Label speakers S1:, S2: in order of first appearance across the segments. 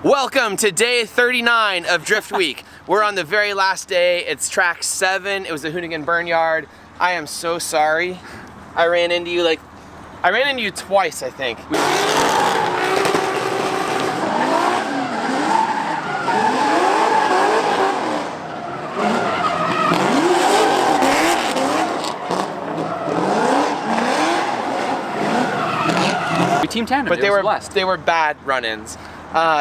S1: Welcome to day 39 of Drift Week. We're on the very last day. It's track 7. It was the Hoonigan Burnyard. I am so sorry. I ran into you twice, I think.
S2: We team tandem,
S1: but they were bad run-ins.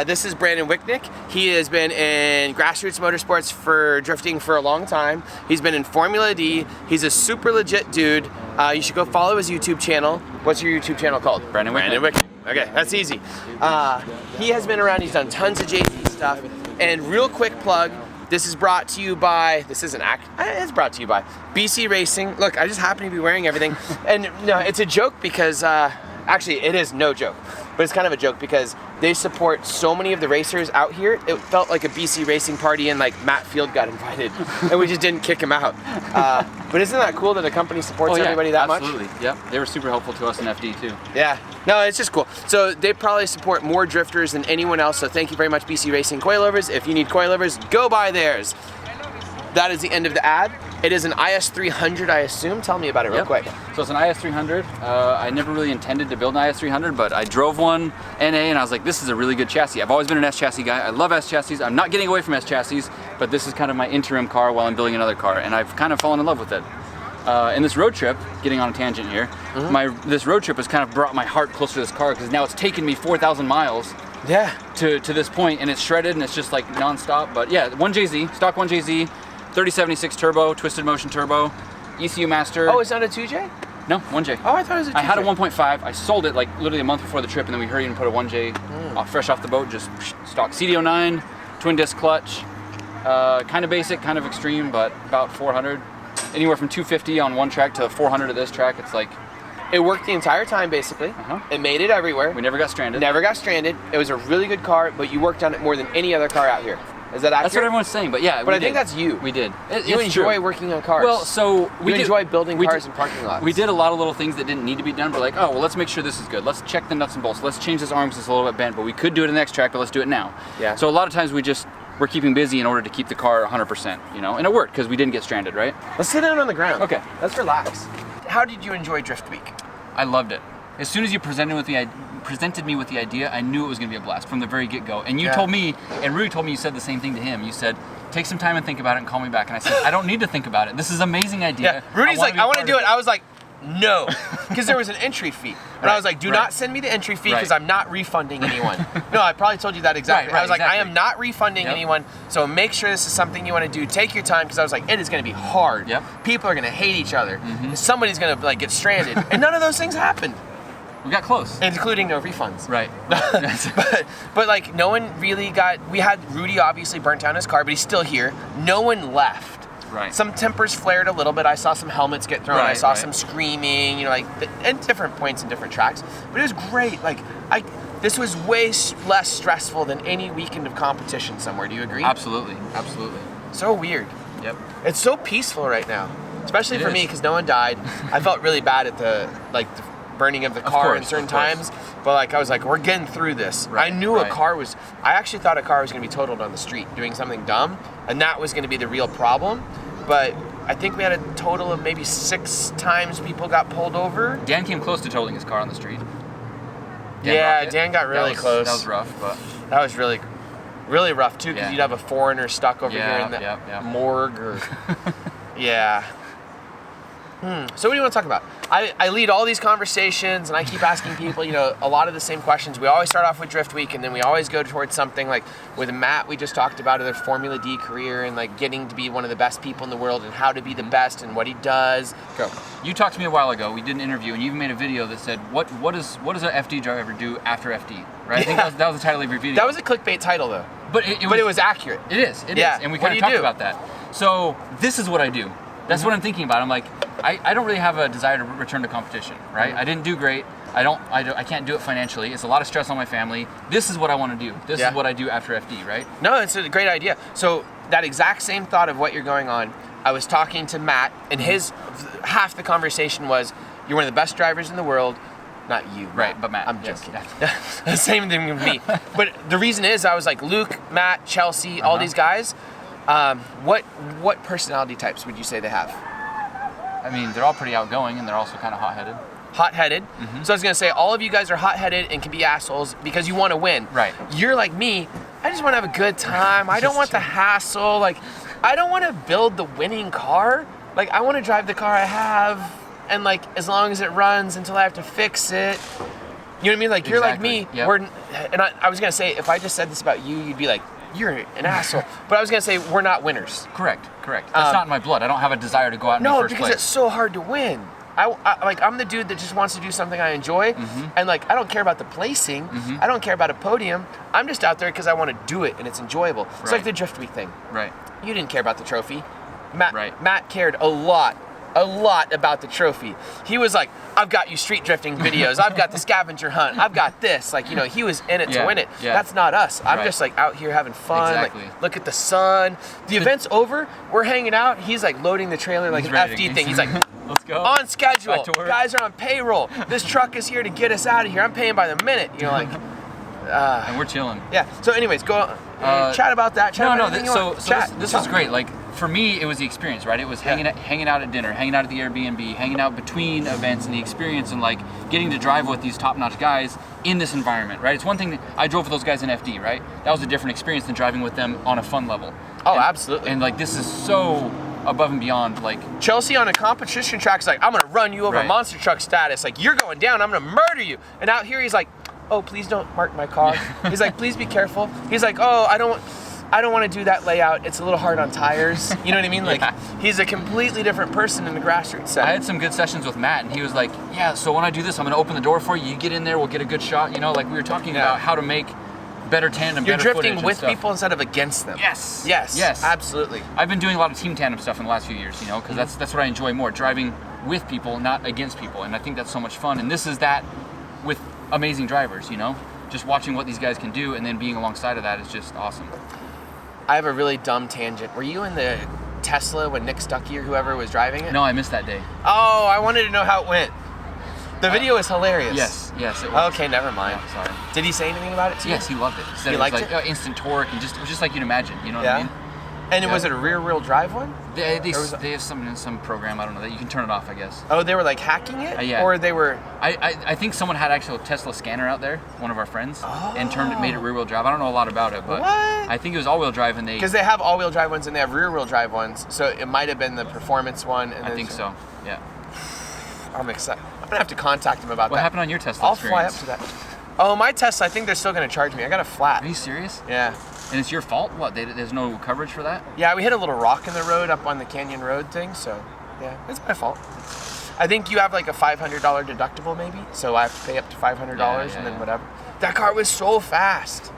S1: This is Brandon Wicknick. He has been in grassroots motorsports for drifting for a long time. He's been in Formula D. He's a super legit dude. You should go follow his YouTube channel. What's your YouTube channel called?
S2: Brandon Wicknick.
S1: Okay, that's easy. He has been around. He's done tons of JZ stuff. And real quick plug, this is brought to you by, it's brought to you by BC Racing. Look, I just happen to be wearing everything. And no, it's a joke because, actually it is no joke, but it's kind of a joke because they support so many of the racers out here. It felt like a BC Racing party and like Matt Field got invited and we just didn't kick him out. But isn't that cool that a company supports everybody that much?
S2: Absolutely, yep. They were super helpful to us in FD too.
S1: Yeah, no, it's just cool. So they probably support more drifters than anyone else, so thank you very much BC Racing coilovers. If you need coilovers, go buy theirs. That is the end of the ad. It is an IS300, I assume. Tell me about it real quick.
S2: So it's an IS300. I never really intended to build an IS300, but I drove one NA and I was like, this is a really good chassis. I've always been an S chassis guy. I love S chassis. I'm not getting away from S chassis, but this is kind of my interim car while I'm building another car, and I've kind of fallen in love with it. And this road trip, getting on a tangent here, this road trip has kind of brought my heart closer to this car because now it's taken me 4,000 miles to this point, and it's shredded and it's just like non-stop. But yeah, 1JZ, stock 1JZ, 3076 turbo, twisted motion turbo, ECU master.
S1: Oh, it's not a 2J?
S2: No, 1J.
S1: Oh, I thought it was a 2J.
S2: I had a 1.5. I sold it like literally a month before the trip, and then we hurried and put a 1J fresh off the boat, just stock CDO9, twin disc clutch, kind of basic, kind of extreme, but about 400. Anywhere from 250 on one track to 400 at this track. It's like,
S1: it worked the entire time, basically. It made it everywhere.
S2: We never got stranded.
S1: Never got stranded. It was a really good car, but you worked on it more than any other car out here. Is that accurate?
S2: That's what everyone's saying, but yeah,
S1: but I think that's you.
S2: We did.
S1: You enjoy working on cars.
S2: Well, so we
S1: enjoy building cars in parking lots.
S2: We did a lot of little things that didn't need to be done, but like, oh, well, let's make sure this is good. Let's check the nuts and bolts. Let's change this arm because it's a little bit bent, but we could do it in the next track, but let's do it now.
S1: Yeah.
S2: So a lot of times we're keeping busy in order to keep the car 100%, you know, and it worked because we didn't get stranded, right?
S1: Let's sit down on the ground.
S2: Okay.
S1: Let's relax. How did you enjoy Drift Week?
S2: I loved it. As soon as you presented me with the idea, I knew it was going to be a blast from the very get-go. And you told me, and Rudy told me you said the same thing to him. You said, take some time and think about it and call me back. And I said, I don't need to think about it. This is an amazing idea.
S1: Yeah. Rudy's like, I want to do it. I was like, no, because there was an entry fee. And I was like, do not send me the entry fee because I'm not refunding anyone. No, I probably told you that exactly. I was like, I am not refunding anyone, so make sure this is something you want to do. Take your time, because I was like, it is going to be hard. People are going to hate each other. Somebody's going to like get stranded. And none of those things happened.
S2: We got close.
S1: Including no refunds.
S2: Right.
S1: but like no one really we had Rudy obviously burnt down his car, but he's still here. No one left.
S2: Right.
S1: Some tempers flared a little bit. I saw some helmets get thrown. I saw some screaming, you know, like at different points in different tracks. But it was great. Like this was way less stressful than any weekend of competition somewhere. Do you agree?
S2: Absolutely. Absolutely.
S1: So weird.
S2: Yep.
S1: It's so peaceful right now, especially for me because no one died. I felt really bad at the burning of the car in certain times, but like I was like, we're getting through this. I knew I actually thought a car was going to be totaled on the street doing something dumb, and that was going to be the real problem. But I think we had a total of maybe 6 times people got pulled over.
S2: Dan came close to totaling his car on the street.
S1: Dan got really close.
S2: That was rough, but
S1: that was really, really rough too, because you'd have a foreigner stuck over here in the morgue or So what do you want to talk about? I lead all these conversations and I keep asking people, you know, a lot of the same questions. We always start off with Drift Week and then we always go towards something like with Matt, we just talked about their Formula D career and like getting to be one of the best people in the world and how to be the best and what he does.
S2: Go. You talked to me a while ago, we did an interview and you even made a video that said, what does an FD driver do after FD? Right? I think that was the title of your video.
S1: That was a clickbait title though.
S2: But it was
S1: accurate.
S2: It is. And we kind of talked about that. So this is what I do. That's what I'm thinking about. I'm like, I don't really have a desire to return to competition, right? I didn't do great. I can't do it financially. It's a lot of stress on my family. This is what I want to do. This is what I do after FD, right?
S1: No, it's a great idea. So that exact same thought of what you're going on, I was talking to Matt, and half the conversation was, you're one of the best drivers in the world. Not you.
S2: Right, but Matt.
S1: I'm
S2: yes.
S1: joking. Same thing with me. But the reason is I was like Luke, Matt, Chelsea, all these guys. What personality types would you say they have?
S2: I mean, they're all pretty outgoing, and they're also kind of hot-headed.
S1: Hot-headed. So I was gonna say all of you guys are hot-headed and can be assholes because you want to win.
S2: Right.
S1: You're like me. I just want to have a good time. I don't want the hassle. Like, I don't want to build the winning car. Like, I want to drive the car I have, and like as long as it runs until I have to fix it. You know what I mean? Like, you're like me.
S2: Yep.
S1: And I was gonna say, if I just said this about you, you'd be like, you're an asshole. But I was gonna say we're not winners.
S2: Correct. That's not in my blood. I don't have a desire to go out in the first place.
S1: No, because it's so hard to win. I'm the dude that just wants to do something I enjoy, and like I don't care about the placing. I don't care about a podium. I'm just out there because I want to do it and it's enjoyable. It's like the Drift Week thing.
S2: Right.
S1: You didn't care about the trophy. Matt.
S2: Right.
S1: Matt cared a lot about the trophy. He was like, I've got you street drifting videos. I've got the scavenger hunt. I've got this. Like, you know, he was in it to win it.
S2: Yeah.
S1: That's not us. I'm just like out here having fun.
S2: Exactly.
S1: Like, look at the sun. The event's over. We're hanging out. He's like loading the trailer like an FD thing. He's like,
S2: let's go.
S1: On schedule.
S2: Back to work.
S1: Guys are on payroll. This truck is here to get us out of here. I'm paying by the minute. You're like,
S2: and we're chilling.
S1: yeah. So anyways, go chat about that. Chat about anything you want.
S2: This was great. Like, for me, it was the experience, right? It was hanging out at dinner, hanging out at the Airbnb, hanging out between events, and the experience, and like getting to drive with these top-notch guys in this environment, right? It's one thing that I drove with those guys in FD, right? That was a different experience than driving with them on a fun level.
S1: Oh, absolutely.
S2: And like, this is so above and beyond, like
S1: Chelsea on a competition track is like, I'm gonna run you over monster truck status. Like, you're going down, I'm gonna murder you. And out here he's like, oh, please don't mark my car. He's like, please be careful. He's like, oh, I don't want to do that layout. It's a little hard on tires. You know what I mean? Like, he's a completely different person in the grassroots setting.
S2: I had some good sessions with Matt, and he was like, yeah, so when I do this, I'm gonna open the door for you. You get in there, we'll get a good shot. You know, like we were talking about how to make better tandem,
S1: You're
S2: better
S1: drifting with people instead of against them.
S2: Yes,
S1: Absolutely.
S2: I've been doing a lot of team tandem stuff in the last few years, you know, because that's what I enjoy more, driving with people, not against people, and I think that's so much fun. And this is that with amazing drivers, you know, just watching what these guys can do, and then being alongside of that is just awesome.
S1: I have a really dumb tangent. Were you in the Tesla when Nick Stuckey or whoever was driving it?
S2: No, I missed that day.
S1: Oh, I wanted to know how it went. The video is hilarious.
S2: Yes, it was.
S1: Okay, never mind.
S2: Yeah, sorry.
S1: Did he say anything about it to you?
S2: Yes, he loved it. He said
S1: He
S2: it was
S1: liked
S2: like
S1: it?
S2: instant torque, and it was just like you'd imagine, you know what I mean?
S1: And was it a rear-wheel drive one?
S2: They have some program, I don't know, that you can turn it off, I guess.
S1: Oh, they were like hacking it?
S2: Yeah.
S1: Or they were...
S2: I think someone had actually a Tesla scanner out there, one of our friends, and made it rear-wheel drive. I don't know a lot about it, but
S1: what?
S2: I think it was all-wheel drive, and
S1: Because they have all-wheel drive ones and they have rear-wheel drive ones, so it might have been the performance one. And
S2: I think so, yeah.
S1: I'm excited. I'm going to have to contact them about that.
S2: What happened on your Tesla experience?
S1: Fly up to that. Oh, my Tesla, I think they're still going to charge me. I got a flat.
S2: Are you serious?
S1: Yeah.
S2: And it's your fault? What, there's no coverage for that?
S1: Yeah, we hit a little rock in the road up on the Canyon Road thing, so yeah, it's my fault. I think you have like a $500 deductible maybe, so I have to pay up to $500 and then whatever. That car was so fast.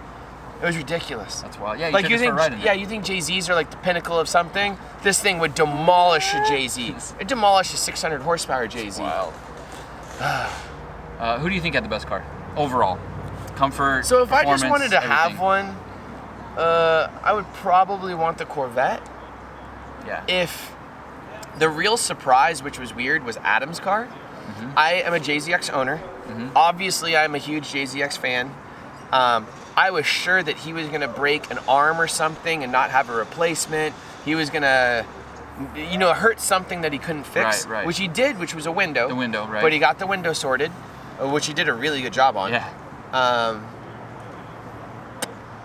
S1: It was ridiculous.
S2: That's wild. Yeah,
S1: you think you think JZs are like the pinnacle of something? This thing would demolish a JZ. It demolished a 600 horsepower JZ.
S2: Wow. Who do you think had the best car overall? Comfort,
S1: so if I just wanted to
S2: everything.
S1: have one, I would probably want the Corvette.
S2: Yeah.
S1: If the real surprise, which was weird, was Adam's car. I am a JZX owner. Obviously, I'm a huge JZX fan. I was sure that he was going to break an arm or something and not have a replacement. He was going to, hurt something that he couldn't fix,
S2: right.
S1: which he did, which was a window.
S2: The window, right.
S1: But he got the window sorted, which he did a really good job on.
S2: Yeah.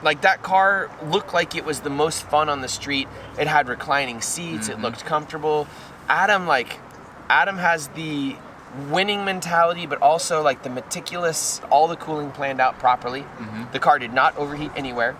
S1: Like that car looked like it was the most fun on the street. It had reclining seats. It looked comfortable. Adam has the winning mentality, but also like the meticulous, all the cooling planned out properly. The car did not overheat anywhere.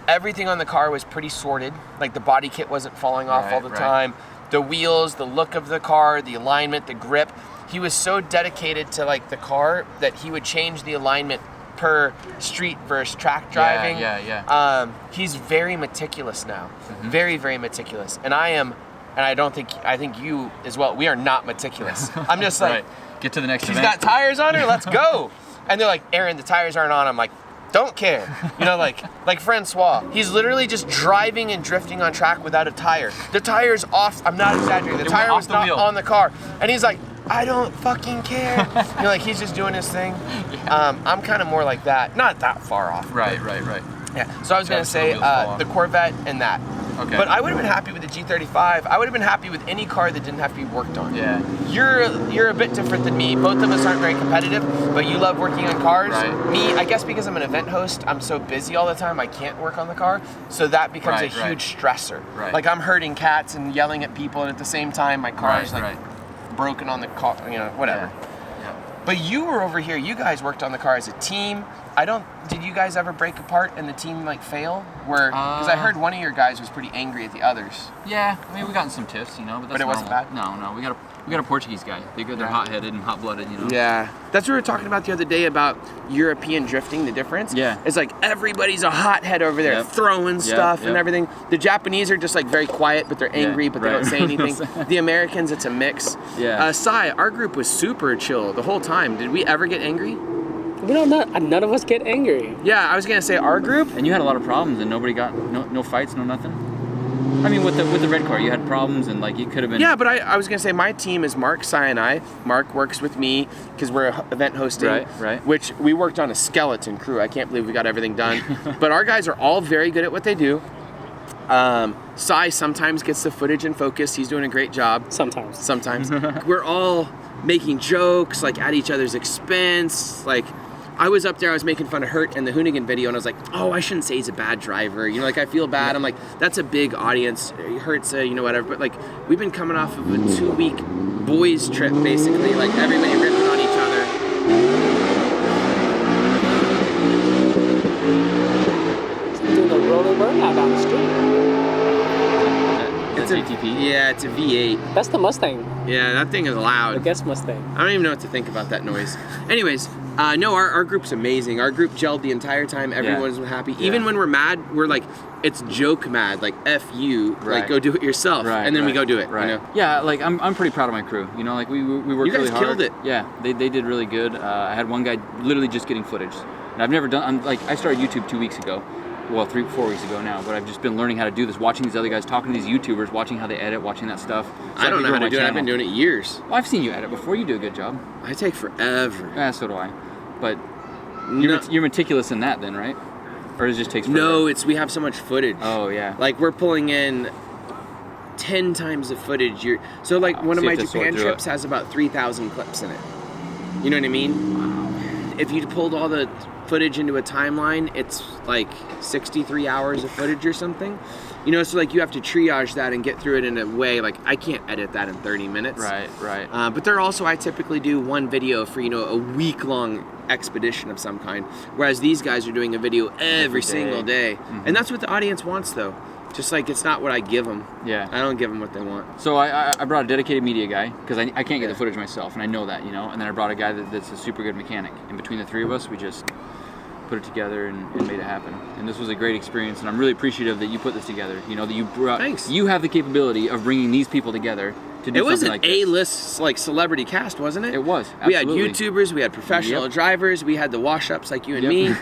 S1: Everything on the car was pretty sorted. Like the body kit wasn't falling off all the time. The wheels, the look of the car, the alignment, the grip. He was so dedicated to like the car that he would change the alignment per street versus track driving.
S2: Yeah.
S1: He's very meticulous now. Very, very meticulous. And I think you as well, we are not meticulous. I'm just like,
S2: get to the next
S1: she's
S2: event.
S1: got tires on her, let's go. And they're like, Aaron, the tires aren't on. I'm like, don't care. Like Francois, he's literally just driving and drifting on track without a tire. The tire's off, I'm not exaggerating. The tire was not on the car. And he's like, I don't fucking care. You know, like he's just doing his thing. I'm kind of more like that. Not that far off.
S2: Right.
S1: Yeah. So I was gonna say the Corvette and that.
S2: Okay.
S1: But I would have been happy with the G35. I would have been happy with any car that didn't have to be worked on.
S2: Yeah.
S1: You're a bit different than me. Both of us aren't very competitive, but you love working on cars.
S2: Right.
S1: Me, I guess because I'm an event host, I'm so busy all the time, I can't work on the car. So that becomes a huge stressor.
S2: Right.
S1: Like I'm herding cats and yelling at people, and at the same time, my car is like broken on the car, you know, whatever.
S2: Yeah.
S1: But you were over here. You guys worked on the car as a team. Did you guys ever break apart and the team like fail? Because I heard one of your guys was pretty angry at the others.
S2: Yeah, I mean we got in some tiffs, you know, but that's
S1: it wasn't bad?
S2: No, we got a Portuguese guy. They're hot-headed and hot-blooded, you know.
S1: Yeah, that's what we were talking about the other day about European drifting. The difference.
S2: Yeah.
S1: It's like everybody's a hothead over there, throwing stuff and everything. The Japanese are just like very quiet, but they're angry, but they don't say anything. The Americans, it's a mix.
S2: Yeah.
S1: Sai, our group was super chill the whole time. Did we ever get angry?
S3: None of us get angry.
S1: Yeah, I was gonna say our group.
S2: And you had a lot of problems, and nobody got no fights, no nothing. I mean, with the red car, you had problems, and like it could have been.
S1: Yeah, but I was gonna say my team is Mark, Sai, and I. Mark works with me because we're event hosting.
S2: Right.
S1: Which we worked on a skeleton crew. I can't believe we got everything done. But our guys are all very good at what they do. Sai sometimes gets the footage in focus. He's doing a great job. Sometimes. We're all making jokes like at each other's expense. Like I was up there, I was making fun of Hurt in the Hoonigan video, and I was like, oh, I shouldn't say he's a bad driver. You know, like I feel bad. I'm like, that's a big audience. Hurt's you know, whatever. But like we've been coming off of a 2-week boys trip basically. Like everybody ripping on each other.
S3: Doing a roller burnout down the street.
S2: It's a GTP.
S1: Yeah, it's a V8.
S3: That's the Mustang.
S1: Yeah, that thing is loud.
S3: The guest Mustang.
S1: I don't even know what to think about that noise. Anyways, no, our group's amazing. Our group gelled the entire time. Everyone's happy. Even when we're mad, we're like, it's joke mad. Like, F you. Like, go do it yourself. And then we go do it. You know?
S2: Yeah, like, I'm pretty proud of my crew. You know, like, we worked really hard.
S1: You guys killed it.
S2: Yeah, they did really good. I had one guy literally just getting footage. And I've never done, I started YouTube 2 weeks ago. Well, 3-4 weeks ago now, but I've just been learning how to do this, watching these other guys, talking to these YouTubers, watching how they edit, watching that stuff. So
S1: I don't know how to do it. I've been doing it years.
S2: Well, I've seen you edit before. You do a good job.
S1: I take forever.
S2: Yeah, so do I. But you're meticulous in that then, right? Or it just takes forever?
S1: No, we have so much footage.
S2: Oh, yeah.
S1: Like, we're pulling in 10 times the footage. So, like, one of my Japan trips has about 3,000 clips in it. You know what I mean? Wow. If you pulled all the footage into a timeline, it's like 63 hours of footage or something. You know, so like you have to triage that and get through it in a way, like I can't edit that in 30 minutes.
S2: Right.
S1: But I typically do one video for, you know, a week-long expedition of some kind, whereas these guys are doing a video every single day. Mm-hmm. And that's what the audience wants, though. Just like it's not what I give them.
S2: Yeah.
S1: I don't give them what they want.
S2: So I brought a dedicated media guy because I can't get the footage myself, and I know that, you know. And then I brought a guy that's a super good mechanic. And between the three of us, we just put it together and made it happen. And this was a great experience, and I'm really appreciative that you put this together. You know, that you brought.
S1: Thanks.
S2: You have the capability of bringing these people together to do something like this.
S1: It was an A-list like celebrity cast, wasn't it?
S2: It was. Absolutely.
S1: We had YouTubers, we had professional drivers, we had the wash-ups like you and me.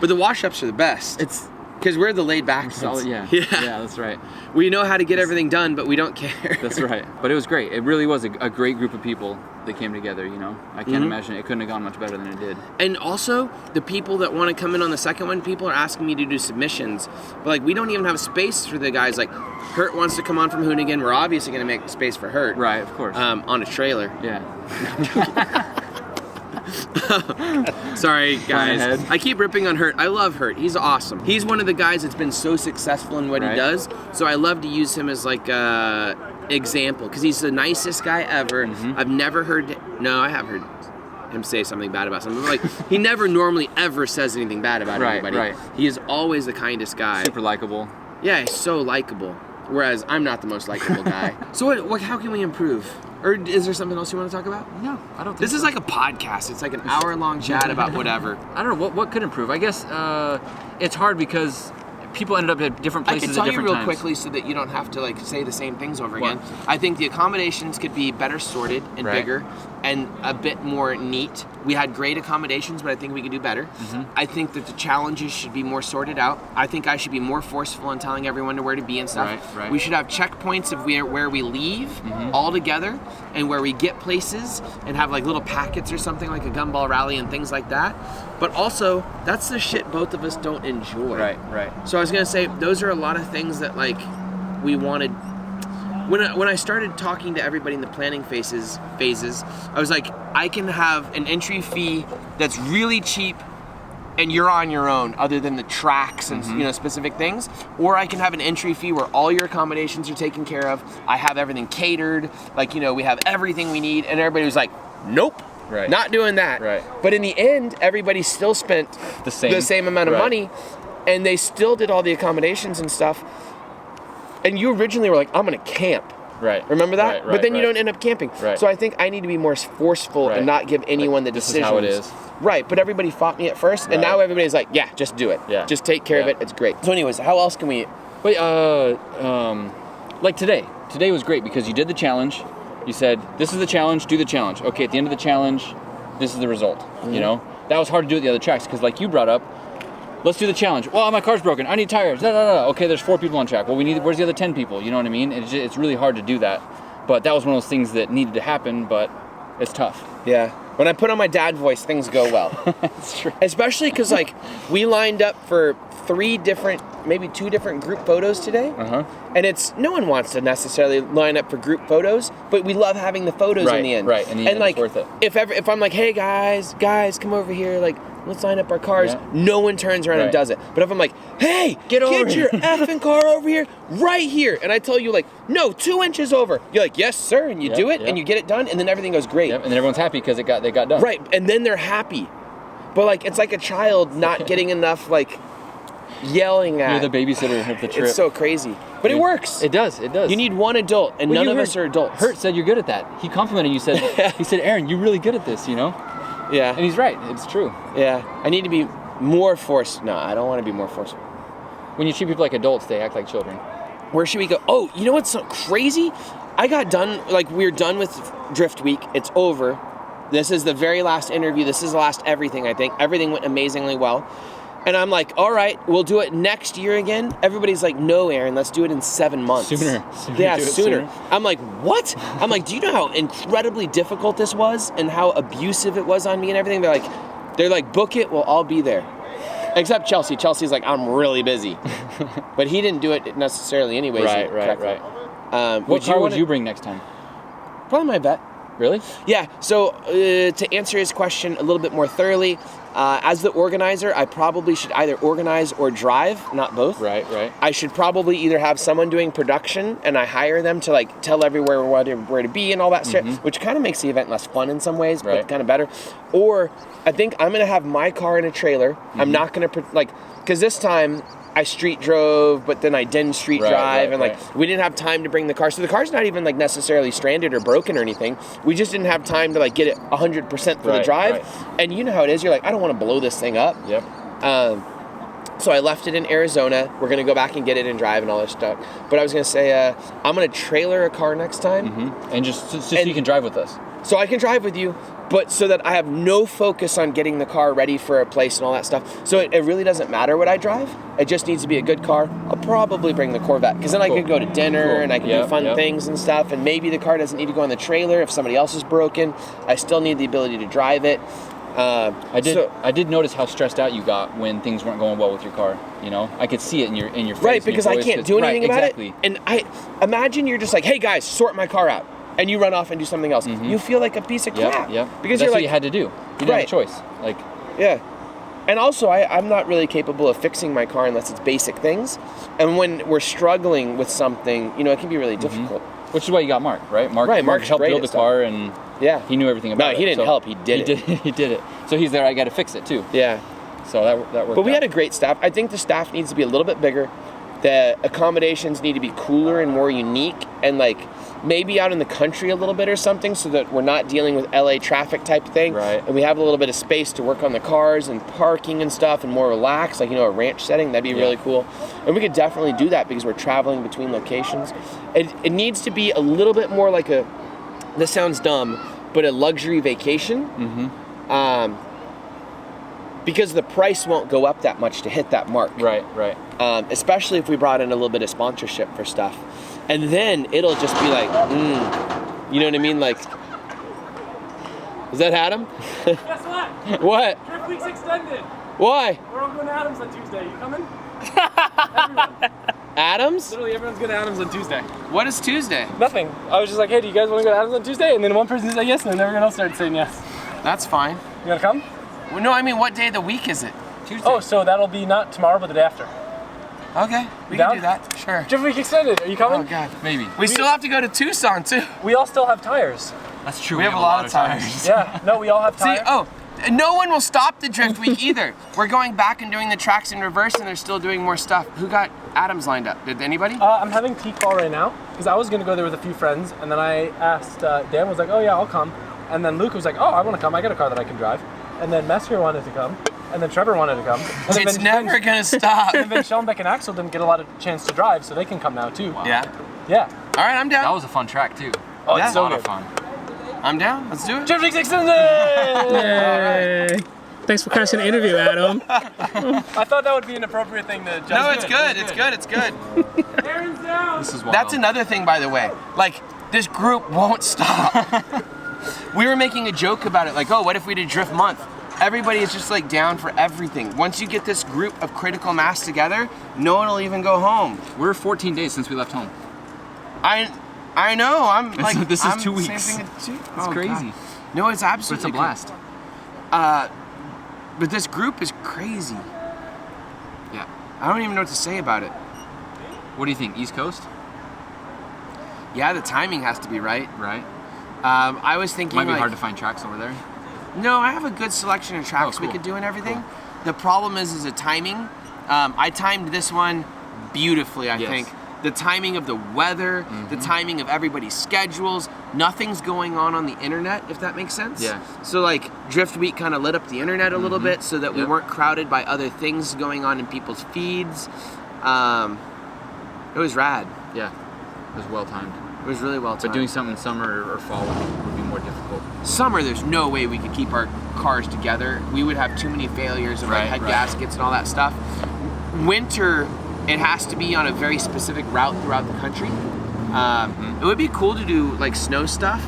S1: But the wash-ups are the best.
S2: It's
S1: because we're the laid-back ones.
S2: Solid, yeah, that's right.
S1: We know how to get everything done, but we don't care.
S2: That's right. But it was great. It really was a great group of people that came together, you know. I can't imagine it couldn't have gone much better than it did.
S1: And also, the people that want to come in on the second one, people are asking me to do submissions. But, like, we don't even have space for the guys. Like, Hurt wants to come on from Hoonigan. We're obviously going to make space for Hurt.
S2: Right, of course.
S1: On a trailer.
S2: Yeah.
S1: Sorry, guys. I keep ripping on Hurt. I love Hurt. He's awesome. He's one of the guys that's been so successful in what he does. So I love to use him as like a example because he's the nicest guy ever. I've never heard. No, I have heard him say something bad about something. But like he never normally ever says anything bad about anybody. Right. He is always the kindest guy.
S2: Super likable.
S1: Yeah, he's so likable. Whereas I'm not the most likable guy. So what? How can we improve? Or is there something else you want to talk about?
S2: No, I don't think
S1: This is like a podcast. It's like an hour-long chat about whatever.
S2: I don't know. What could improve? I guess it's hard because people ended up at different
S1: I
S2: places
S1: can tell
S2: at
S1: you
S2: different
S1: real
S2: times.
S1: quickly so that you don't have to like say the same things over
S2: What?
S1: again. I think the accommodations could be better sorted and
S2: Right.
S1: bigger and a bit more neat. We had great accommodations, but I think we could do better. I think that the challenges should be more sorted out. I think I should be more forceful in telling everyone to where to be and stuff.
S2: Right.
S1: We should have checkpoints of where we leave all together and where we get places and have like little packets or something like a gumball rally and things like that. But also, that's the shit both of us don't enjoy.
S2: Right.
S1: So I was gonna say those are a lot of things that like we wanted. When I started talking to everybody in the planning phases, I was like, I can have an entry fee that's really cheap, and you're on your own, other than the tracks and specific things, or I can have an entry fee where all your accommodations are taken care of. I have everything catered, like we have everything we need, and everybody was like, nope.
S2: Right.
S1: Not doing that.
S2: Right.
S1: But in the end, everybody still spent
S2: The same
S1: amount of
S2: right.
S1: money, and they still did all the accommodations and stuff. And you originally were like, I'm going to camp.
S2: Right.
S1: Remember that?
S2: Right,
S1: but then you
S2: right.
S1: don't end up camping.
S2: Right.
S1: So I think I need to be more forceful
S2: Right.
S1: and not give anyone the
S2: This is
S1: decisions.
S2: how it is.
S1: Right. But everybody fought me at first, and
S2: Right.
S1: now everybody's like, yeah, just do it.
S2: Yeah.
S1: Just take care of
S2: Yeah.
S1: it. It's great. So anyways, how else can we...
S2: Wait, like today. Today was great because you did the challenge. You said, this is the challenge, do the challenge. Okay, at the end of the challenge, this is the result. That was hard to do at the other tracks because like you brought up, let's do the challenge. Well, my car's broken. I need tires. Okay, there's 4 people on track. Well, where's the other 10 people? You know what I mean? It's really hard to do that. But that was one of those things that needed to happen, but it's tough.
S1: Yeah. When I put on my dad voice, things go well.
S2: That's true.
S1: Especially because like we lined up for 3 different, maybe 2 different group photos today. And it's, no one wants to necessarily line up for group photos, but we love having the photos in the end.
S2: Right, in the end,
S1: like,
S2: it's worth it.
S1: If I'm like, hey guys, come over here, like, let's line up our cars.
S2: Yeah.
S1: No one turns around and
S2: Right.
S1: does it. But if I'm like, hey,
S2: Get over
S1: your
S2: here."
S1: effing car over here, right here. And I tell you like, no, 2 inches over. You're like, yes, sir. And you
S2: Yep,
S1: do it
S2: yep.
S1: and you get it done and then everything goes great.
S2: Yep, and then everyone's happy because they got done.
S1: Right. And then they're happy. But like, it's like a child not getting enough like yelling at.
S2: You're the babysitter of the trip.
S1: It's so crazy. But it works.
S2: It does.
S1: You need one adult, and
S2: Well,
S1: none
S2: you
S1: of
S2: heard-
S1: us are adults.
S2: Hurt said you're good at that. He complimented you. He said, Aaron, you're really good at this,
S1: Yeah.
S2: And he's right. It's true.
S1: Yeah. I need to be more forced. No, I don't want to be more forceful.
S2: When you treat people like adults, they act like children.
S1: Where should we go? Oh, you know what's so crazy? I got done, like, we're done with Drift Week. It's over. This is the very last interview. This is the last everything, I think. Everything went amazingly well. And I'm like, all right, we'll do it next year again. Everybody's like, no, Aaron, let's do it in 7 months.
S2: Sooner.
S1: Yeah,
S2: Do it
S1: sooner. I'm like, what? I'm like, do you know how incredibly difficult this was and how abusive it was on me and everything? They're like, book it, we'll all be there. Except Chelsea. Chelsea's like, I'm really busy. But he didn't do it necessarily anyways.
S2: Right. What
S1: Would
S2: car would
S1: wanna-
S2: you bring next time?
S1: Probably my vet.
S2: Really?
S1: Yeah, so to answer his question a little bit more thoroughly, as the organizer, I probably should either organize or drive, not both.
S2: Right.
S1: I should probably either have someone doing production and I hire them to like tell everywhere where to be and all that stuff, which kind of makes the event less fun in some ways, but
S2: Right.
S1: kind of better. Or I think I'm going to have my car in a trailer. I'm not going to, because this time I street drove, but then I didn't street drive, and we didn't have time to bring the car. So the car's not even like necessarily stranded or broken or anything. We just didn't have time to like get it 100% for the drive.
S2: Right.
S1: And you know how it is. You're like, I don't want to blow this thing up.
S2: Yep.
S1: So I left it in Arizona. We're gonna go back and get it and drive and all that stuff. But I was gonna say, I'm gonna trailer a car next time,
S2: And just so you can drive with us.
S1: so I can drive with you, but so that I have no focus on getting the car ready for a place and all that stuff. So it really doesn't matter what I drive. It just needs to be a good car. I'll probably bring the Corvette because then I could go to dinner and I can do fun things and stuff. And maybe the car doesn't need to go in the trailer if somebody else is broken. I still need the ability to drive it.
S2: I did notice how stressed out you got when things weren't going well with your car. I could see it in your face.
S1: Right, because I can't do anything about
S2: exactly.
S1: it. And I imagine you're just like, hey guys, sort my car out. And you run off and do something else. You feel like a piece of crap.
S2: Yep.
S1: Because
S2: That's
S1: you're
S2: what
S1: like,
S2: you had to do. You didn't have a choice.
S1: yeah. And also, I'm not really capable of fixing my car unless it's basic things. And when we're struggling with something, it can be really difficult.
S2: Which is why you got Mark, right? Mark
S1: Mark's
S2: helped
S1: great
S2: build
S1: at
S2: the car, and he knew everything about it.
S1: No, he didn't
S2: so
S1: help. He did it.
S2: He did it. So he's there. I got to fix it too.
S1: Yeah.
S2: So that worked.
S1: But we had a great staff. I think the staff needs to be a little bit bigger. The accommodations need to be cooler and more unique, and like maybe out in the country a little bit or something, so that we're not dealing with LA traffic type thing.
S2: Right.
S1: And we have a little bit of space to work on the cars and parking and stuff, and more relaxed, like, you know, a ranch setting. That'd be really cool. And we could definitely do that because we're traveling between locations. It needs to be a little bit more like a, this sounds dumb, but a luxury vacation. Because the price won't go up that much to hit that mark.
S2: Right.
S1: Especially if we brought in a little bit of sponsorship for stuff. And then it'll just be like, you know what I mean? Like, is that Adam?
S3: Guess what?
S1: What?
S3: Trip week's extended.
S1: Why?
S3: We're all going to Adams on Tuesday. You coming? Everyone.
S1: Adams?
S3: Literally everyone's going to Adams on Tuesday.
S1: What is Tuesday?
S3: Nothing. I was just like, hey, do you guys want to go to Adams on Tuesday? And then one person said yes, and then everyone else started saying yes.
S1: That's fine.
S3: You want to come?
S1: Well, no, I mean, what day of the week is it?
S2: Tuesday.
S3: Oh, so that'll be not tomorrow, but the day after.
S1: Okay, we
S3: down?
S1: can do that. Sure.
S3: Trip week extended. Are you coming?
S1: Oh, God.
S2: Maybe.
S1: We still have to go to Tucson, too.
S3: We all still have tires.
S2: That's true.
S1: We have a lot of tires.
S3: Yeah. No, we all have
S1: See,
S3: tires.
S1: no one will stop the drift week either. We're going back and doing the tracks in reverse, and they're still doing more stuff. Who got Adams lined up? Did anybody?
S3: I'm having T-call right now because I was going to go there with a few friends, and then I asked, Dan was like, oh yeah, I'll come. And then Luke was like, oh, I want to come. I got a car that I can drive. And then Mesker wanted to come. And then Trevor wanted to come. And
S1: It's never going to stop.
S3: And then Schoenbeck and Axel didn't get a lot of chance to drive, so they can come now too.
S2: Wow.
S1: Yeah.
S3: Yeah.
S1: All right, I'm down.
S2: That was a fun track too.
S3: Oh,
S1: Yeah.
S3: it's so
S2: a lot
S3: good.
S2: of fun.
S1: I'm down. Let's do it.
S3: Trip week's extended!
S4: Yay. Thanks for crashing the interview, Adam.
S3: I thought that would be an appropriate thing to jump
S1: No, it's good. It's good. It's good.
S3: Aaron's down!
S2: This is wild.
S1: That's another thing, by the way. Like, this group won't stop. We were making a joke about it, like, oh, what if we did Drift Month? Everybody is just like down for everything. Once you get this group of critical mass together, no one will even go home.
S2: We're 14 days since we left home.
S1: I know. I'm like,
S2: This is
S1: I'm
S2: 2
S1: same
S2: weeks.
S1: thing as two-
S2: It's
S1: oh,
S2: crazy.
S1: God. No, it's
S2: But it's
S1: absolutely
S2: a blast.
S1: But this group is crazy.
S2: Yeah.
S1: I don't even know what to say about it.
S2: What do you think? East Coast?
S1: Yeah, the timing has to be right.
S2: Right.
S1: I was thinking
S2: Might be
S1: like,
S2: hard to find tracks over there.
S1: No, I have a good selection of tracks
S2: cool.
S1: we could do and everything. The problem is the timing. I timed this one beautifully, I
S2: Yes.
S1: think. The timing of the weather, the timing of everybody's schedules. Nothing's going on the internet, if that makes sense.
S2: Yeah.
S1: So like Drift Week kind of lit up the internet a little bit so that we
S2: Yep.
S1: weren't crowded by other things going on in people's feeds. It was rad.
S2: Yeah. It was well timed.
S1: It was really well timed.
S2: But doing something in summer or fall would be more difficult.
S1: Summer, there's no way we could keep our cars together. We would have too many failures of like
S2: Right,
S1: head
S2: right.
S1: gaskets and all that stuff. Winter, it has to be on a very specific route throughout the country. It would be cool to do like snow stuff.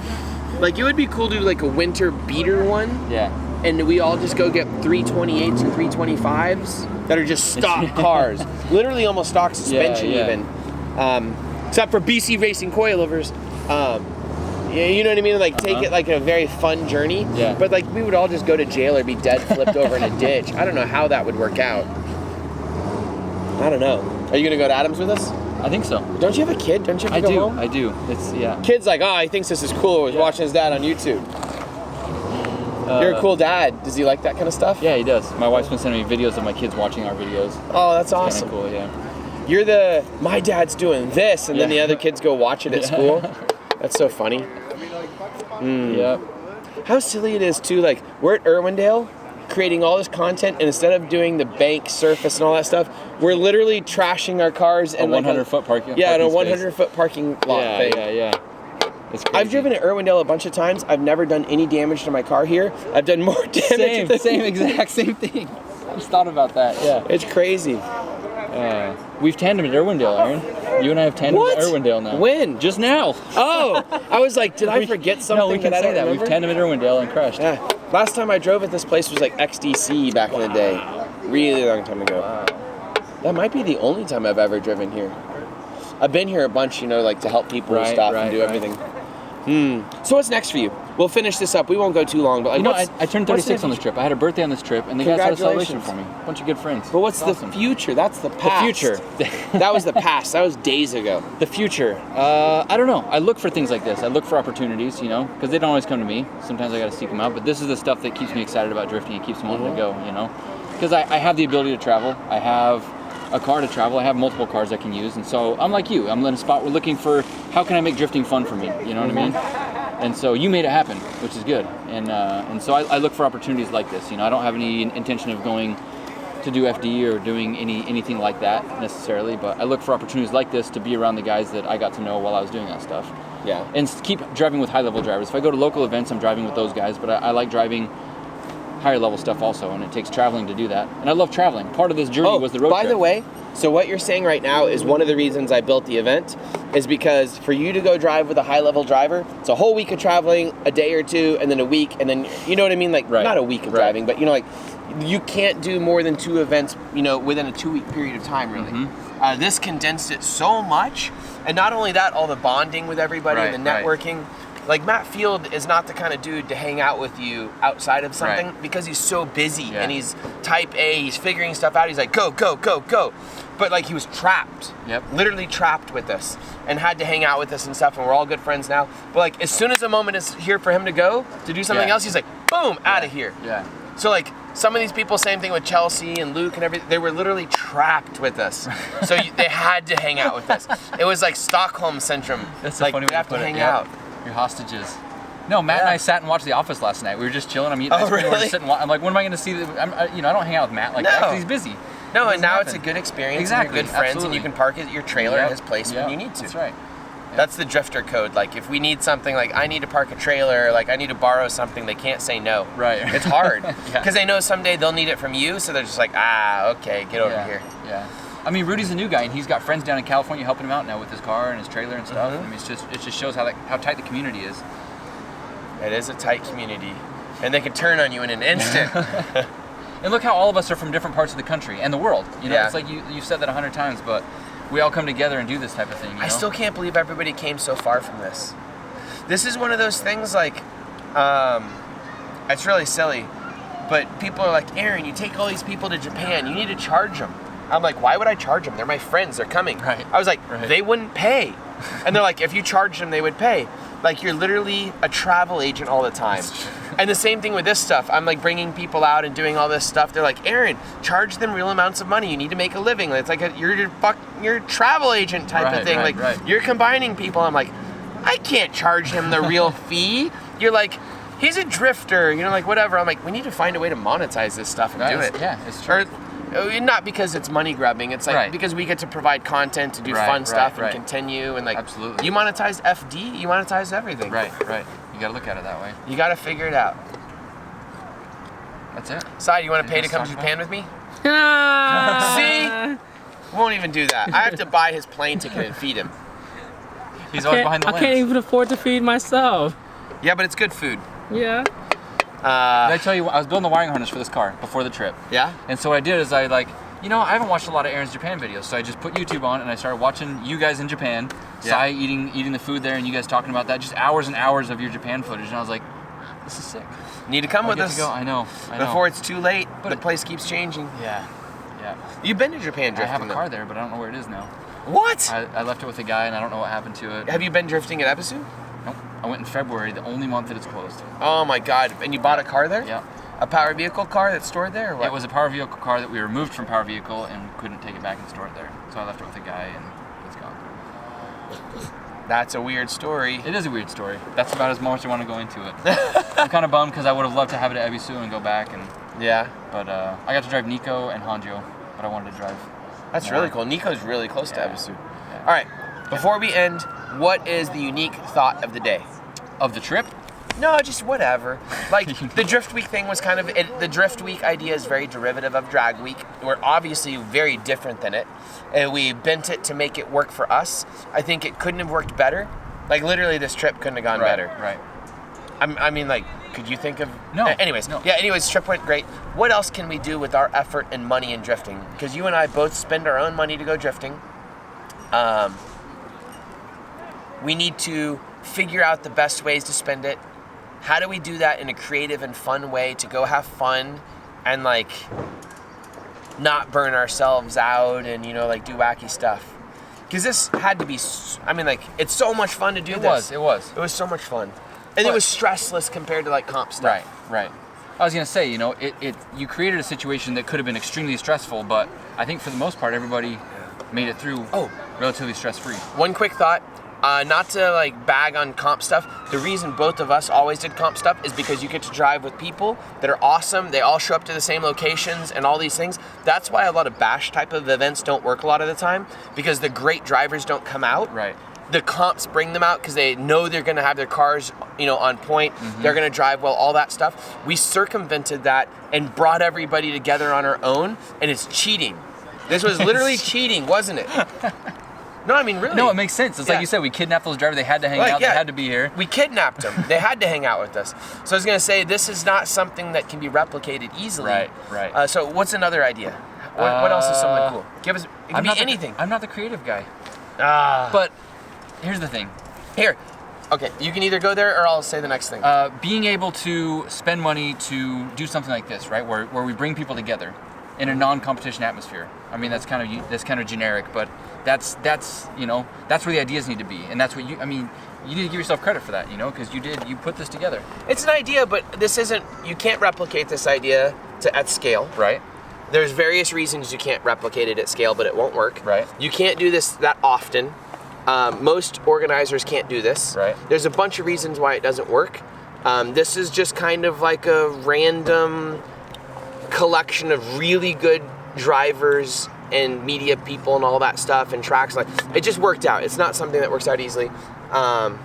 S1: Like it would be cool to do like a winter beater one,
S2: Yeah.
S1: and we all just go get 328s and 325s that are just stock cars, literally almost stock suspension
S2: yeah.
S1: even. Except for BC Racing coilovers. Yeah, you know what I mean? Like take it like a very fun journey.
S2: Yeah.
S1: But like we would all just go to jail or be dead flipped over in a ditch. I don't know how that would work out. I don't know. Are you gonna go to Adams with us?
S2: I think so.
S1: Don't you have a kid? Don't you have
S2: I
S1: to go
S2: do.
S1: home?
S2: I do. It's yeah.
S1: Kid's like, oh, he thinks this is cool. He's watching his dad on YouTube. You're a cool dad. Does he like that kind of stuff?
S2: Yeah, he does. My wife's been sending me videos of my kids watching our videos.
S1: Oh, that's
S2: Kind
S1: awesome.
S2: of cool. Yeah.
S1: You're the, my dad's doing this, and then
S2: Yeah.
S1: the other kids go watch it at school. That's so funny.
S2: Yep.
S1: How silly it is too, like we're at Irwindale creating all this content, and instead of doing the bank surface and all that stuff, we're literally trashing our cars and
S2: A
S1: like
S2: 100-foot parking.
S1: Yeah, in a
S2: parking space.
S1: 100-foot parking lot
S2: Yeah,
S1: thing.
S2: yeah. It's crazy.
S1: I've driven to Irwindale a bunch of times. I've never done any damage to my car here. I've done more damage.
S2: Same exact same thing. I just thought about that. Yeah.
S1: It's crazy.
S2: We've tandemed at Irwindale, Aaron. You and I have tandemed
S1: What?
S2: at Irwindale now.
S1: When?
S2: Just now.
S1: Oh, I was like, did I forget something?
S2: No, we can
S1: that I
S2: say
S1: don't
S2: that.
S1: remember?
S2: We've tandemed at Irwindale and crashed.
S1: Yeah. Last time I drove at this place was like XDC back in the day. Really long time ago. That might be the only time I've ever driven here. I've been here a bunch, you know, like to help people and
S2: Right,
S1: stuff
S2: right,
S1: and do
S2: right.
S1: everything. So what's next for you? We'll finish this up. We won't go too long, but like,
S2: You know,
S1: what's-
S2: I turned
S1: what's
S2: 36
S1: the
S2: on this trip. I had a birthday on this trip, and the guys had a celebration
S1: Congratulations.
S2: for me. A bunch of good friends.
S1: But what's
S2: It's
S1: the
S2: awesome.
S1: future? That's the past.
S2: future.
S1: That was the past. That was days ago.
S2: The future. I don't know. I look for things like this. I look for opportunities, you know, because they don't always come to me. Sometimes I got to seek them out. But this is the stuff that keeps me excited about drifting and keeps me wanting to go, you know, because I have the ability to travel. I have a car to travel. I have multiple cars I can use, and so I'm like you. I'm in a spot we're looking for how can I make drifting fun for me. You know what I mean? And so you made it happen, which is good. And so I look for opportunities like this. You know, I don't have any intention of going to do FD or doing anything like that necessarily, but I look for opportunities like this to be around the guys that I got to know while I was doing that stuff.
S1: Yeah.
S2: And keep driving with high-level drivers. If I go to local events, I'm driving with those guys, but I like driving higher-level stuff also, and it takes traveling to do that. And I love traveling. Part of this journey was the road trip.
S1: By the way, so what you're saying right now is one of the reasons I built the event is because for you to go drive with a high-level driver, it's a whole week of traveling, a day or two, and then a week, and then, you know what I mean? Like, not a week of driving, but, you know, like, you can't do more than 2 events, you know, within a 2-week period of time, really. This condensed it so much, and not only that, all the bonding with everybody, and the networking. Like, Matt Field is not the kind of dude to hang out with you outside of something because he's so busy and he's type A, he's figuring stuff out. He's like, go, go, go, go. But, like, he was trapped, literally trapped with us and had to hang out with us and stuff, and we're all good friends now. But, like, as soon as a moment is here for him to go to do something else, he's like, boom, out of here. So, like, some of these people, same thing with Chelsea and Luke and everything, they were literally trapped with us. So they had to hang out with us. It was like Stockholm Syndrome.
S2: That's
S1: like,
S2: funny
S1: we have to hang out.
S2: You're hostages. No, Matt and I sat and watched The Office last night. We were just chilling. I'm eating ice cream. We're just sitting. I'm like, when am I going to see the? I don't hang out with Matt like that because he's busy.
S1: No, and now it's a good experience. Exactly. And you're good friends, and you can park at your trailer at his place when you need to.
S2: That's right.
S1: That's the drifter code. Like, if we need something, like I need to park a trailer, like I need to borrow something, they can't say no.
S2: Right.
S1: It's hard because they know someday they'll need it from you, so they're just like, okay, get over here.
S2: Yeah. I mean, Rudy's a new guy, and he's got friends down in California helping him out now with his car and his trailer and stuff. I mean, it just shows how tight the community is.
S1: It is a tight community, and they can turn on you in an instant.
S2: And look how all of us are from different parts of the country and the world. You know, it's like you've said that 100 times, but we all come together and do this type of thing. You know?
S1: I still can't believe everybody came so far from this. This is one of those things, like, it's really silly, but people are like, Aaron, you take all these people to Japan, you need to charge them. I'm like, why would I charge them? They're my friends, they're coming.
S2: Right.
S1: I was like, they wouldn't pay. And they're like, if you charge them, they would pay. Like, you're literally a travel agent all the time. And the same thing with this stuff. I'm like bringing people out and doing all this stuff. They're like, Aaron, charge them real amounts of money. You need to make a living. It's like you're a travel agent type of thing. You're combining people. I'm like, I can't charge him the real fee. You're like, he's a drifter, you know, like whatever. I'm like, we need to find a way to monetize this stuff and do it.
S2: Yeah, it's true.
S1: Not because it's money grubbing. It's like because we get to provide content to do fun stuff and continue and like.
S2: Absolutely.
S1: You monetize FD, you monetize everything.
S2: Right. You got to look at it that way.
S1: You got to figure it out.
S2: That's it.
S1: Side, you want to pay to come to Japan with me? See? Won't even do that. I have to buy his plane ticket and feed him.
S2: He's always behind the lens.
S4: I can't even afford to feed myself.
S1: Yeah, but it's good food.
S4: Yeah.
S2: Did I tell you, I was building the wiring harness for this car before the trip.
S1: Yeah?
S2: And so what I did is I I haven't watched a lot of Aaron's Japan videos, so I just put YouTube on and I started watching you guys in Japan, Sai eating the food there and you guys talking about that, just hours and hours of your Japan footage, and I was like, this is sick.
S1: Need to come with us.
S2: I know.
S1: Before it's too late, but the place keeps changing.
S2: Yeah.
S1: You've been to Japan drifting,
S2: I have a car there, but I don't know where it is now.
S1: What?
S2: I left it with a guy and I don't know what happened to it.
S1: Have you been drifting at Ebisu?
S2: Nope. I went in February, the only month that it's closed.
S1: Oh my God. And you bought a car there?
S2: Yeah.
S1: A power vehicle car that's stored there or what?
S2: It was a power vehicle car that we removed from power vehicle and couldn't take it back and store it there. So I left it with a guy and it's gone.
S1: That's a weird story.
S2: It is a weird story. That's about as much I want to go into it. I'm kind of bummed because I would have loved to have it at Ebisu and go back and.
S1: Yeah.
S2: But I got to drive Nico and Hanjo, but I wanted to drive.
S1: That's really cool. Nico's really close to Ebisu.
S2: Yeah.
S1: All right. Before we end, what is the unique thought of the day?
S2: Of the trip?
S1: No, just whatever. Like, the Drift Week thing was kind of, the Drift Week idea is very derivative of Drag Week. We're obviously very different than it. And we bent it to make it work for us. I think it couldn't have worked better. Like, literally, this trip couldn't have gone better.
S2: Right.
S1: I mean, like, could you think of...
S2: No.
S1: Anyways, trip went great. What else can we do with our effort and money in drifting? Because you and I both spend our own money to go drifting. We need to figure out the best ways to spend it. How do we do that in a creative and fun way to go have fun and, like, not burn ourselves out and, you know, like, do wacky stuff? Because this had to be, I mean, like, it's so much fun to do this.
S2: It was.
S1: It was so much fun. And it was stressless compared to, like, comp stuff.
S2: Right. I was gonna say, you know, you created a situation that could have been extremely stressful, but I think for the most part, everybody made it through relatively stress-free.
S1: One quick thought, not to like bag on comp stuff. The reason both of us always did comp stuff is because you get to drive with people that are awesome. They all show up to the same locations and all these things. That's why a lot of bash type of events don't work a lot of the time, because the great drivers don't come out.
S2: Right.
S1: The comps bring them out because they know they're going to have their cars, you know, on point. They're going to drive well, all that stuff. We circumvented that and brought everybody together on our own, and it's cheating. This was literally cheating, wasn't it? No, I mean, really.
S2: No, it makes sense. It's like you said, we kidnapped those drivers. They had to hang out. They had to be here.
S1: We kidnapped them. They had to hang out with us. So I was going to say, this is not something that can be replicated easily.
S2: Right.
S1: So what's another idea? What else is something cool? Give us, it can be anything.
S2: I'm not the creative guy. But here's the thing.
S1: Here. Okay, you can either go there or I'll say the next thing.
S2: Being able to spend money to do something like this, right, where we bring people together in a non-competition atmosphere. I mean, that's kind of generic, but that's you know, that's where the ideas need to be, and that's what you need to give yourself credit for that, you know, because you put this together.
S1: It's an idea, but this isn't. You can't replicate this idea at scale.
S2: Right.
S1: There's various reasons you can't replicate it at scale, but it won't work.
S2: Right.
S1: You can't do this that often. Most organizers can't do this.
S2: Right.
S1: There's a bunch of reasons why it doesn't work. This is just kind of like a random collection of really good drivers and media people and all that stuff and tracks. Like, it just worked out. It's not something that works out easily.
S2: What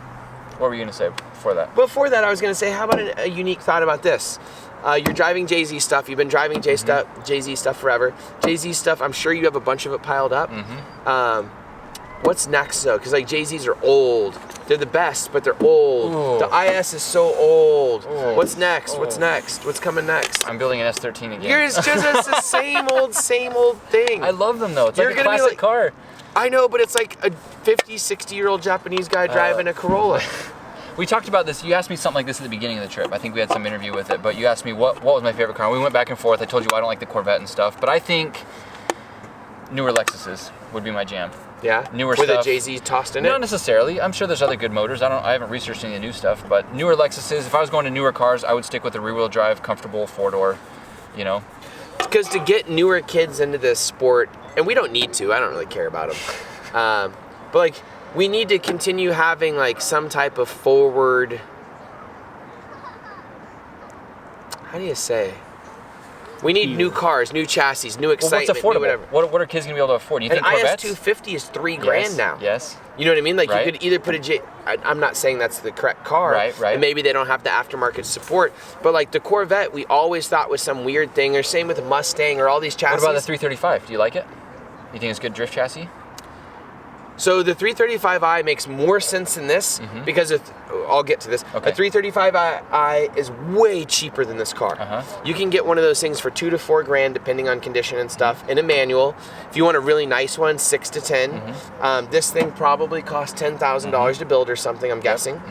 S2: were you gonna say before that?
S1: Before that, I was gonna say, how about a unique thought about this? You're driving Jay-Z stuff. You've been driving Jay-Z stuff forever. Jay-Z stuff, I'm sure you have a bunch of it piled up. What's next though? Because like Jay-Z's are old. They're the best, but they're old.
S2: Ooh.
S1: The IS is so old.
S2: Ooh.
S1: What's next?
S2: Ooh.
S1: What's next? What's coming next?
S2: I'm building an S13 again.
S1: It's the same old thing.
S2: I love them though. It's
S1: You're
S2: like a
S1: gonna be
S2: classic car.
S1: I know, but it's like a 50, 60-year-old Japanese guy driving a Corolla.
S2: We talked about this. You asked me something like this at the beginning of the trip. I think we had some interview with it, but you asked me what was my favorite car. We went back and forth. I told you I don't like the Corvette and stuff, but I think newer Lexuses would be my jam.
S1: Yeah?
S2: Newer
S1: With
S2: stuff.
S1: a Jay-Z tossed in it?
S2: Not necessarily. I'm sure there's other good motors. I haven't researched any of the new stuff, but newer Lexuses, if I was going to newer cars, I would stick with the rear-wheel drive, comfortable, four-door, you know.
S1: Because to get newer kids into this sport, and we don't need to, I don't really care about them, but like, we need to continue having like some type of forward, how do you say? We need new cars, new chassis, new excitement,
S2: Well, what's affordable?
S1: new whatever.
S2: What are kids going to be able to afford? Do you
S1: An
S2: think Corvettes?
S1: IS250 is $3,000 now.
S2: Yes.
S1: You know what I mean? Like,
S2: Right.
S1: you could either put I'm not saying that's the correct car.
S2: Right.
S1: And maybe they don't have the aftermarket support. But like the Corvette, we always thought was some weird thing. Or same with the Mustang or all these chassis.
S2: What about the 335? Do you like it? You think it's a good drift chassis?
S1: So the 335i makes more sense than this because I'll get to this.
S2: Okay.
S1: A 335i is way cheaper than this car. You can get one of those things for $2,000 to $4,000 depending on condition and stuff in a manual. If you want a really nice one, $6,000 to $10,000. This thing probably costs $10,000 to build or something, I'm guessing.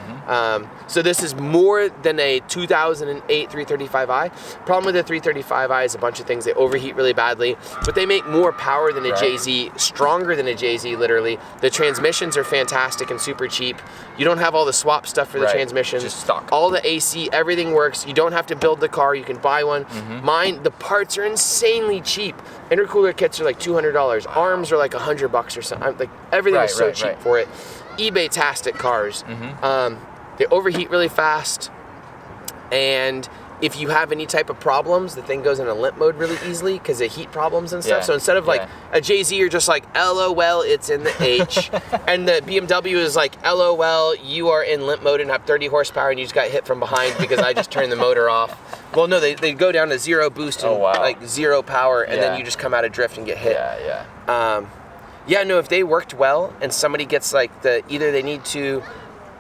S1: So this is more than a 2008 335i. Problem with the 335i is a bunch of things. They overheat really badly, but they make more power than a Jay-Z, stronger than a Jay-Z literally. The transmissions are fantastic and super cheap. You don't have all the swap stuff for the transmissions.
S2: Just stock.
S1: All the AC, everything works. You don't have to build the car. You can buy one. Mine, the parts are insanely cheap. Intercooler kits are like $200. Arms are like $100 or something. Like everything is so cheap for it. eBay-tastic cars. They overheat really fast, and if you have any type of problems, the thing goes in a limp mode really easily because of heat problems and stuff. So instead of like a Jay-Z, you're just like, LOL, it's in the H. And the BMW is like, LOL, you are in limp mode and have 30 horsepower and you just got hit from behind because I just turned the motor off. Well, no, they go down to zero boost and like zero power, and then you just come out of drift and get hit. No, if they worked well and somebody gets like either they need to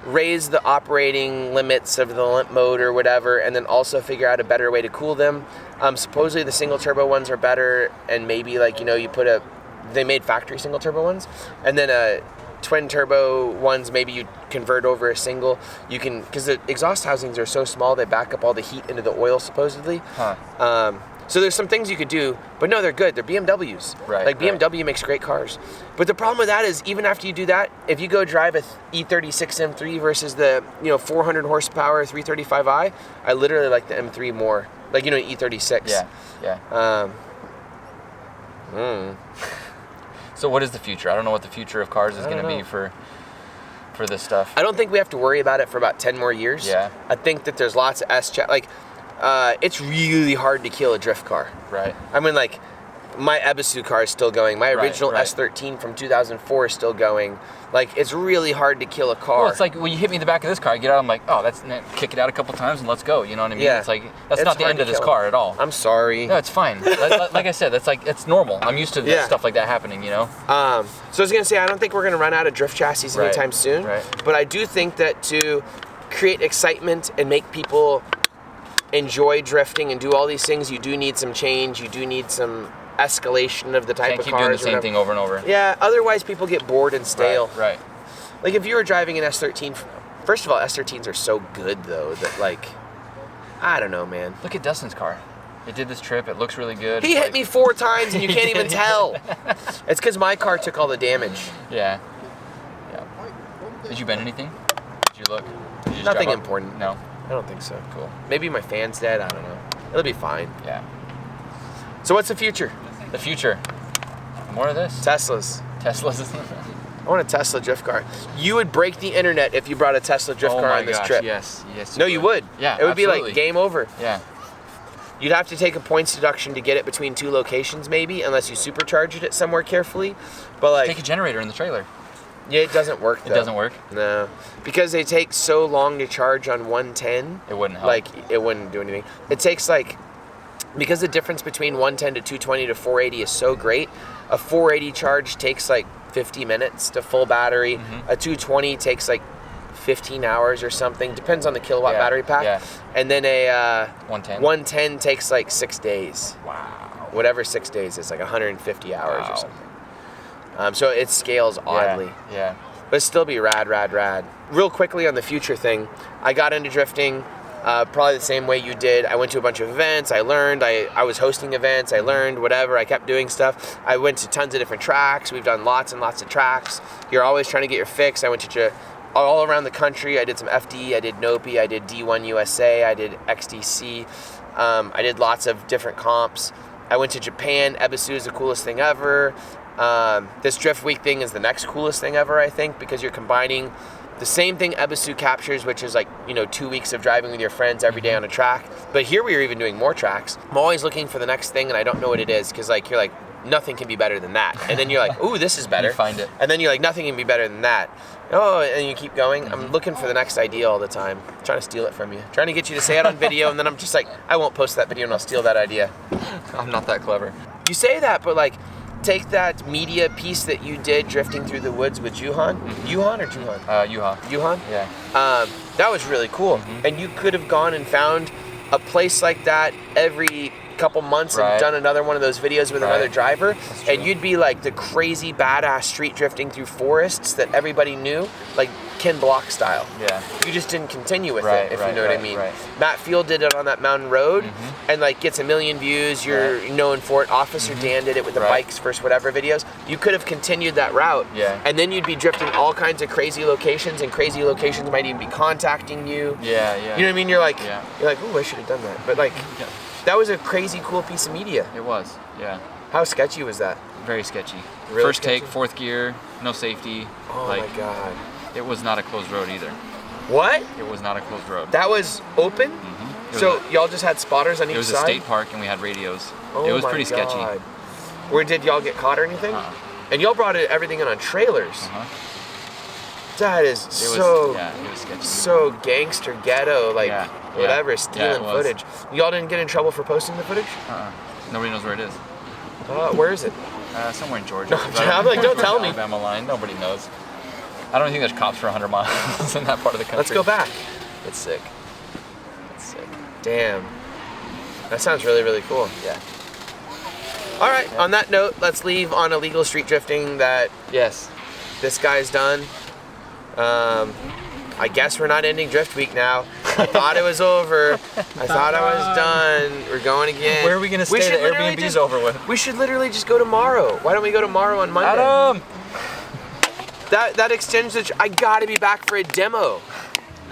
S1: raise the operating limits of the limp mode or whatever, and then also figure out a better way to cool them. Supposedly the single turbo ones are better, and maybe like, you know, they made factory single turbo ones, and then twin turbo ones, maybe you convert over a single. You can, because the exhaust housings are so small, they back up all the heat into the oil supposedly. So there's some things you could do, but no, they're good. They're BMWs.
S2: Right,
S1: Like
S2: right.
S1: BMW makes great cars. But the problem with that is even after you do that, if you go drive a E36 M3 versus the 400 horsepower 335i, I literally like the M3 more. Like E36.
S2: Yeah. So what is the future? I don't know what the future of cars is going to be for this stuff.
S1: I don't think we have to worry about it for about 10 more years.
S2: Yeah.
S1: I think that there's lots of it's really hard to kill a drift car.
S2: Right.
S1: I mean, like, my Ebisu car is still going. My original
S2: right.
S1: S13 from 2004 is still going. Like, it's really hard to kill a car.
S2: Well, it's like when you hit me in the back of this car, I get out, I'm like, oh, kick it out a couple times and let's go. You know what I mean?
S1: Yeah.
S2: It's like, that's
S1: It's
S2: not the
S1: hard
S2: end
S1: to
S2: of this
S1: kill
S2: car at all.
S1: I'm sorry.
S2: No, it's fine. like I said, it's normal. I'm used to
S1: Yeah.
S2: stuff like that happening,
S1: So I was going to say, I don't think we're going to run out of drift chassis
S2: Right.
S1: anytime soon.
S2: Right.
S1: But I do think that to create excitement and make people enjoy drifting and do all these things, you do need some change. You do need some escalation of the type
S2: Can't
S1: of
S2: keep
S1: cars.
S2: doing the
S1: or
S2: same
S1: whatever.
S2: thing over and over.
S1: Yeah, otherwise people get bored and stale.
S2: Right.
S1: Like if you were driving an S13, first of all, S13s are so good though that like, I don't know, man.
S2: Look at Dustin's car. It did this trip. It looks really good.
S1: He hit me 4 times and you can't even tell. It's because my car took all the damage.
S2: Yeah. Did you bend anything? Did you look? Did you just
S1: Nothing
S2: drive up?
S1: important.
S2: No.
S1: I don't think so.
S2: Cool.
S1: Maybe my fan's dead. I don't know. It'll be fine.
S2: Yeah.
S1: So what's the future?
S2: The future. More of this.
S1: Teslas.
S2: Teslas.
S1: I want a Tesla drift car. You would break the internet if you brought a Tesla drift car on this trip.
S2: Yes.
S1: No, you would.
S2: Yeah.
S1: It would be
S2: absolutely.
S1: like game over.
S2: Yeah.
S1: You'd have to take a points deduction to get it between 2 locations, maybe, unless you supercharged it somewhere carefully. But like,
S2: Take a generator in the trailer.
S1: yeah, it doesn't work.
S2: It
S1: though.
S2: doesn't work.
S1: No, because they take so long to charge on 110.
S2: It wouldn't help.
S1: Like it wouldn't do anything. It takes like, because the difference between 110 to 220 to 480 is so great. A 480 charge takes like 50 minutes to full battery. A 220 takes like 15 hours or something. Depends on the kilowatt
S2: Yeah,
S1: battery pack.
S2: yeah.
S1: And then a
S2: 110.
S1: 110 takes like 6 days.
S2: Wow.
S1: Whatever 6 days is, like 150 hours
S2: Wow.
S1: or something. So it scales oddly.
S2: Yeah.
S1: But still be rad. Real quickly on the future thing, I got into drifting probably the same way you did. I went to a bunch of events, I learned, I was hosting events, I learned, whatever, I kept doing stuff. I went to tons of different tracks, we've done lots and lots of tracks. You're always trying to get your fix. I went to all around the country. I did some FD, I did Nopi, I did D1 USA, I did XDC, I did lots of different comps. I went to Japan. Ebisu is the coolest thing ever. This Drift Week thing is the next coolest thing ever, I think, because you're combining the same thing Ebisu captures, which is like, 2 weeks of driving with your friends every day on a track. But here we are even doing more tracks. I'm always looking for the next thing, and I don't know what it is, because like you're like, nothing can be better than that. And then you're like, ooh, this is better.
S2: You find it.
S1: And then you're like, nothing can be better than that. Oh, and you keep going. I'm looking for the next idea all the time. I'm trying to steal it from you. Trying to get you to say it on video, and then I'm just like, I won't post that video and I'll steal that idea.
S2: I'm not that clever.
S1: You say that, but like, take that media piece that you did drifting through the woods with Juhan. Juhan or Juhan?
S2: Yuha.
S1: Juhan?
S2: Yeah.
S1: That was really cool. And you could have gone and found a place like that every couple months and
S2: Right.
S1: done another one of those videos with another
S2: Right.
S1: driver,
S2: true.
S1: and you'd be like the crazy badass street drifting through forests that everybody knew, like Ken Block style.
S2: Yeah.
S1: You just didn't continue with
S2: Right,
S1: it, if
S2: right,
S1: you know what I
S2: right,
S1: mean.
S2: right.
S1: Matt Field did it on that mountain road and like gets 1 million views. You're known for it. Officer Dan did it with the
S2: Right.
S1: bikes first whatever videos. You could have continued that route.
S2: Yeah.
S1: And then you'd be drifting all kinds of crazy locations, and crazy locations might even be contacting you.
S2: Yeah.
S1: You know what I mean? You're like,
S2: Yeah.
S1: oh, I should have done that. But like,
S2: Yeah.
S1: that was a crazy cool piece of media.
S2: It was. Yeah.
S1: How sketchy was that?
S2: Very sketchy.
S1: Really
S2: First
S1: sketchy?
S2: take, 4th gear, no safety.
S1: Oh
S2: like,
S1: my God.
S2: It was not a closed road either.
S1: What?
S2: It was not a closed road.
S1: That was open?
S2: It was
S1: So
S2: a-
S1: y'all just had spotters on
S2: It
S1: each
S2: was a
S1: side?
S2: state park and we had radios.
S1: Oh
S2: It was
S1: my
S2: pretty sketchy.
S1: God. Where did y'all get caught or anything?
S2: Uh-uh.
S1: And y'all brought everything in on trailers.
S2: Uh-huh.
S1: That is
S2: It
S1: so
S2: was, yeah, it was sketchy.
S1: so gangster ghetto, like
S2: Yeah,
S1: whatever,
S2: yeah.
S1: stealing
S2: Yeah, it was.
S1: footage. Y'all didn't get in trouble for posting the footage?
S2: Nobody knows where it is.
S1: Where is it?
S2: Somewhere in Georgia.
S1: I'm like, don't tell me.
S2: Alabama line. Nobody knows. I don't think there's cops for 100 miles in that part of the country.
S1: Let's go back.
S2: It's sick. It's sick.
S1: Damn. That sounds really, really cool.
S2: Yeah.
S1: All right, on that note, let's leave on illegal street drifting that
S2: Yes.
S1: this guy's done. I guess we're not ending Drift Week now. I thought it was over. I thought I was done. We're going again.
S2: Where are we gonna stay? The Airbnb's over with.
S1: We should literally just go tomorrow. Why don't we go tomorrow on Monday?
S2: Adam!
S1: That extends the. I gotta be back for a demo.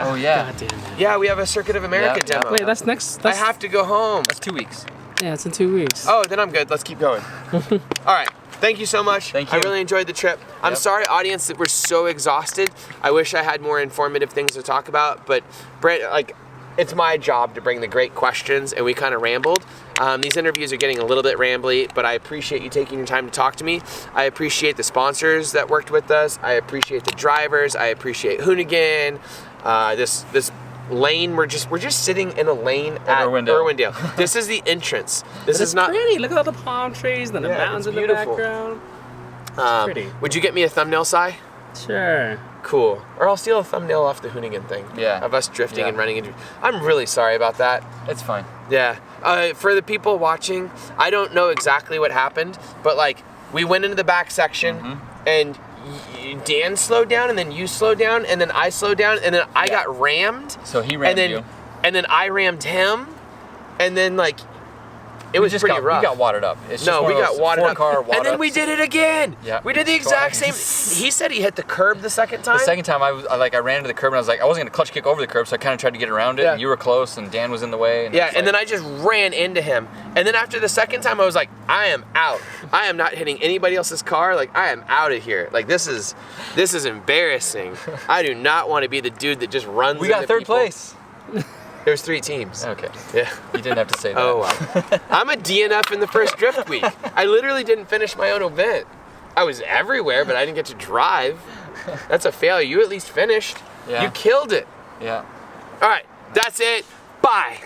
S2: Oh yeah.
S4: God damn it.
S1: Yeah, we have a Circuit of America demo.
S4: Wait, that's next.
S1: I have to go home.
S2: That's 2 weeks.
S4: Yeah, it's in 2 weeks.
S1: Oh, then I'm good. Let's keep going. All right. Thank you so much.
S2: Thank you.
S1: I really enjoyed the trip. I'm sorry, audience, that we're so exhausted. I wish I had more informative things to talk about, but Brent, like, it's my job to bring the great questions, and we kind of rambled. These interviews are getting a little bit rambly, but I appreciate you taking your time to talk to me. I appreciate the sponsors that worked with us. I appreciate the drivers. I appreciate Hoonigan. This lane, we're just sitting in a lane at Irwindale. This is the entrance. This is not
S4: pretty. Look at all the palm trees and the mountains in the
S1: beautiful.
S4: background. It's pretty.
S1: Would you get me a thumbnail, Si?
S4: Sure.
S1: Cool. Or I'll steal a thumbnail off the Hoonigan thing.
S2: Yeah.
S1: Of us drifting and running into. I'm really sorry about that.
S2: It's fine.
S1: Yeah. For the people watching, I don't know exactly what happened, but like we went into the back section and Dan slowed down, and then you slowed down, and then I slowed down, and then I got rammed.
S2: So he rammed you.
S1: And then I rammed him, and then like it was just pretty rough.
S2: We got wadded up. It's just
S1: we got wadded up. And then
S2: ups.
S1: we did it again.
S2: Yeah.
S1: We did the exact same. He said he hit the curb the second time.
S2: The second time I ran into the curb and I was like, I wasn't gonna clutch kick over the curb, so I kind of tried to get around it.
S1: Yeah.
S2: And you were close, and Dan was in the way.
S1: And then I just ran into him. And then after the second time, I was like, I am out. I am not hitting anybody else's car. Like, I am out of here. Like, this is embarrassing. I do not want to be the dude that just runs.
S2: We got
S1: into
S2: third
S1: people.
S2: place.
S1: There's 3 teams.
S2: Okay.
S1: Yeah.
S2: You didn't have to say that.
S1: Oh, wow. I'm a DNF in the first Drift Week. I literally didn't finish my own event. I was everywhere, but I didn't get to drive. That's a failure. You at least finished.
S2: Yeah.
S1: You killed it.
S2: Yeah.
S1: All right. That's it. Bye.